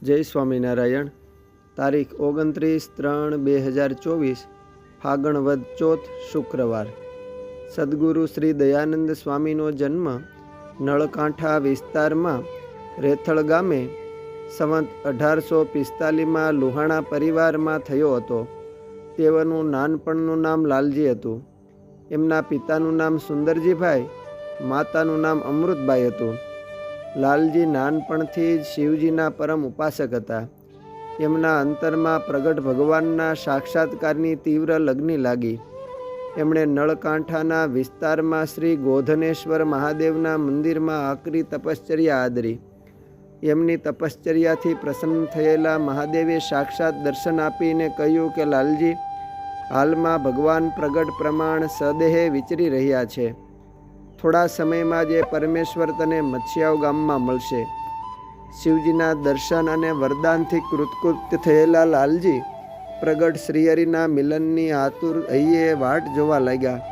જય સ્વામિનારાયણ. તારીખ 29/3/2024 ફાગણ વદ ચોથ શુક્રવાર. સદગુરુ શ્રી દયાનંદ સ્વામીનો જન્મ નળકાંઠા વિસ્તારમાં રેથળ ગામે સંવત 1845માં લુહાણા પરિવારમાં થયો હતો. તેઓનું નાનપણનું નામ લાલજી હતું. એમના પિતાનું નામ સુંદરજીભાઈ, માતાનું નામ અમૃતબાઈ હતું. લાલજી નાનપણથી જ શિવજીના પરમ ઉપાસક હતા. એમના અંતરમાં પ્રગટ ભગવાનના સાક્ષાત્કારની તીવ્ર લગ્ની લાગી. એમણે નળકાંઠાના વિસ્તારમાં શ્રી ગોધનેશ્વર મહાદેવના મંદિરમાં આકરી તપશ્ચર્યા આદરી. એમની તપશ્ચર્યાથી પ્રસન્ન થયેલા મહાદેવે સાક્ષાત દર્શન આપીને કહ્યું કે લાલજી, હાલમાં ભગવાન પ્રગટ પ્રમાણ સદેહે વિચરી રહ્યા છે. થોડા સમયમાં જ પરમેશ્વર તને મત્સ્યાવ ગામમાં મળશે. શિવજીના દર્શન અને વરદાનથી કૃતકૃત્ય થયેલા લાલજી પ્રગટ શ્રીહરિના મિલનની આતુર હૈયે વાટ જોવા લાગ્યા.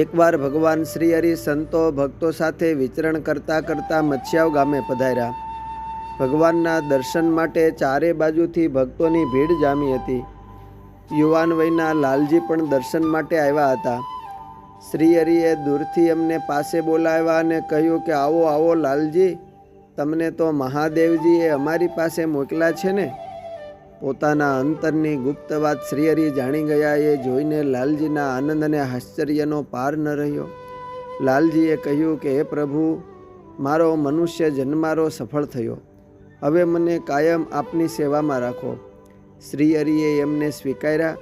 એકવાર ભગવાન શ્રીહરિ સંતો ભક્તો સાથે વિચરણ કરતાં કરતાં મત્સ્યાવ ગામે પધાર્યા. ભગવાનના દર્શન માટે ચારે બાજુથી ભક્તોની ભીડ જામી હતી. યુવાન વયના લાલજી પણ દર્શન માટે આવ્યા હતા. શ્રીહરિએ દૂરથી એમને પાસે બોલાવ્યા અને કહ્યું કે આવો આવો લાલજી, તમને તો મહાદેવજીએ અમારી પાસે મોકલ્યા છે ને. પોતાના અંતરની ગુપ્ત વાત શ્રીહરિ જાણી ગયા. એ જોઈને લાલજીના આનંદ અને આશ્ચર્યનો પાર ન રહ્યો. લાલજીએ કહ્યું કે હે પ્રભુ, મારો મનુષ્ય જન્મારો સફળ થયો. હવે મને કાયમ આપની સેવામાં રાખો. શ્રીહરિએ એમને સ્વીકાર્યા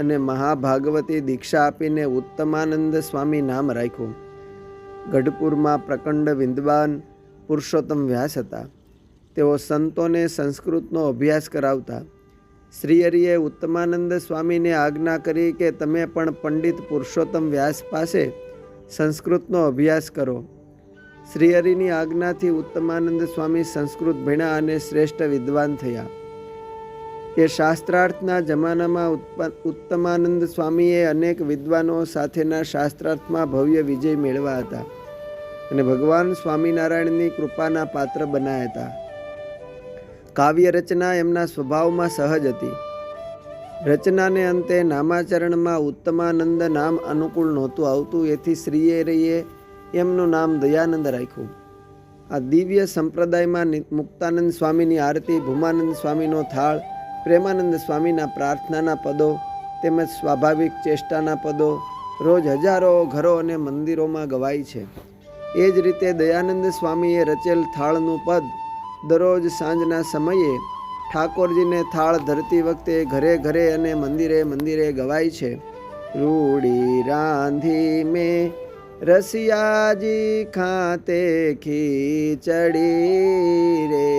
અને મહાભાગવતી દીક્ષા આપીને ઉત્તમાનંદ સ્વામી નામ રાખ્યું. ગઢપુરમાં પ્રકંડ વિદ્વાન પુરુષોત્તમ વ્યાસ હતા. તેઓ સંતોને સંસ્કૃતનો અભ્યાસ કરાવતા. શ્રીહરિએ ઉત્તમાનંદ સ્વામીને આજ્ઞા કરી કે તમે પણ પંડિત પુરુષોત્તમ વ્યાસ પાસે સંસ્કૃતનો અભ્યાસ કરો. શ્રીહરિની આજ્ઞાથી ઉત્તમાનંદ સ્વામી સંસ્કૃત ભણ્યા અને શ્રેષ્ઠ વિદ્વાન થયા. એ શાસ્ત્રાર્થના જમાનામાં ઉત્તમાનંદ સ્વામીએ અનેક વિદ્વાનો સાથેના શાસ્ત્રાર્થમાં ભવ્ય વિજય મેળવ્યા હતા અને ભગવાન સ્વામિનારાયણની કૃપાના પાત્ર બનાયા હતા. કાવ્ય રચના એમના સ્વભાવમાં સહજ હતી. રચનાને અંતે નામાચરણમાં ઉત્તમાનંદ નામ અનુકૂળ નહોતું આવતું. એથી શ્રીહરિએ એમનું નામ દયાનંદ રાખ્યું. આ દિવ્ય સંપ્રદાયમાં મુક્તાનંદ સ્વામીની આરતી, ભૂમાનંદ સ્વામીનો થાળ, પ્રેમાનંદ સ્વામીના પ્રાર્થનાના પદો તેમજ સ્વાભાવિક ચેષ્ટાના પદો રોજ હજારો ઘરો અને મંદિરોમાં ગવાય છે. એ જ રીતે દયાનંદ સ્વામીએ રચેલ થાળનું પદ દરરોજ સાંજના સમયે ઠાકોરજીને થાળ ધરતી વખતે ઘરે ઘરે અને મંદિરે મંદિરે ગવાય છે. રૂડી રાંધી મેં રસિયાજી ખાતે ખીચડી રે,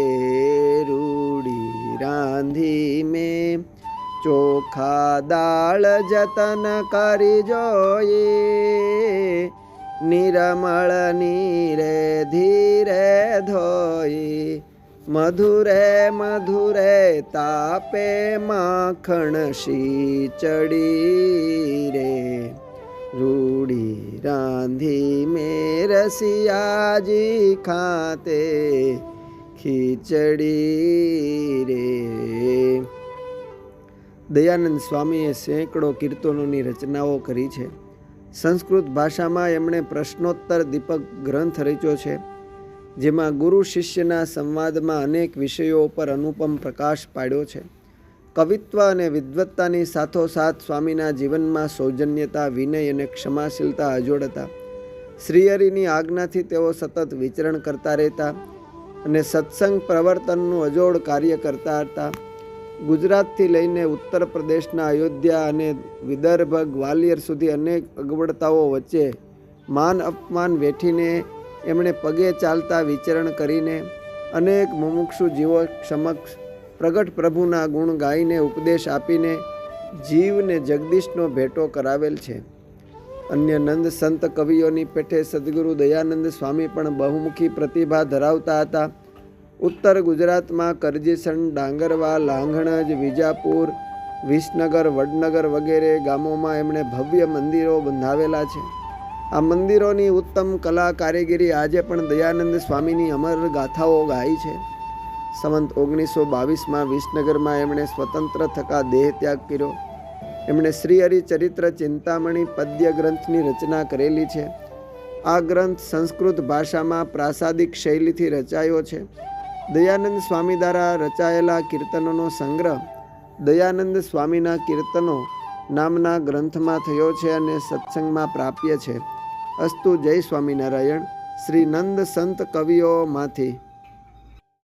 રૂડી રાંધી મેં ચોખા દાળ જતન કરી જોઈ, નિરમળ નીરે ધીરે ધોઈ, મધુરે મધુરે તાપે માખણ શીચડી રે, રૂડી રાંધી મેં રસિયાજી ખાતે ખીચડી રે. દયાનંદ સ્વામીએ સેંકડો કીર્તનોની રચનાઓ કરી છે. સંસ્કૃત ભાષામાં એમણે પ્રશ્નોત્તર દીપક ગ્રંથ રચ્યો છે, જેમાં ગુરુ શિષ્યના સંવાદમાં અનેક વિષયો પર અનુપમ પ્રકાશ પાડ્યો છે. કવિત્વ અને વિદ્વત્તાની સાથોસાથ સ્વામીના જીવનમાં સૌજન્યતા, વિનય અને ક્ષમાશીલતા અજોડ હતા. શ્રીહરિની આજ્ઞાથી તેઓ સતત વિચરણ કરતા રહેતા અને સત્સંગ પ્રવર્તનનું અજોડ કાર્ય કરતા હતા. ગુજરાતથી લઈને ઉત્તર પ્રદેશના અયોધ્યા અને વિદર્ભ, ગ્વાલિયર સુધી અનેક અગવડતાઓ વચ્ચે માન અપમાન વેઠીને એમણે પગે ચાલતા વિચરણ કરીને અનેક મુમુક્ષુ જીવો સમક્ષ પ્રગટ પ્રભુના ગુણ ગાઈને ઉપદેશ આપીને જીવને જગદીશનો ભેટો કરાવેલ છે. અન્ય નંદ સંત કવિઓની પેઠે સદગુરુ દયાનંદ સ્વામી પણ બહુમુખી પ્રતિભા ધરાવતા હતા. ઉત્તર ગુજરાતમાં કરજીસણ, ડાંગરવા, લાંઘણજ, વિજાપુર, વિસનગર, વડનગર વગેરે ગામોમાં એમણે ભવ્ય મંદિરો બંધાવેલા છે. આ મંદિરોની ઉત્તમ કલા કારીગરી આજે પણ દયાનંદ સ્વામીની અમર ગાથાઓ ગાય છે. સંવંત 1922માં વિસનગરમાં એમણે સ્વતંત્ર થકા દેહ ત્યાગ કર્યો. એમણે શ્રી હરિચરિત્ર ચિંતામણી પદ્ય ગ્રંથની રચના કરેલી છે. આ ગ્રંથ સંસ્કૃત ભાષામાં પ્રાસાદિક શૈલીથી રચાયો છે. દયાનંદ સ્વામી દ્વારા રચાયેલા કીર્તનોનો સંગ્રહ દયાનંદ સ્વામીના કીર્તનો નામના ગ્રંથમાં થયો છે અને સત્સંગમાં પ્રાપ્ય છે. અસ્તુ. જય સ્વામિનારાયણ. શ્રી નંદ સંત કવિઓમાંથી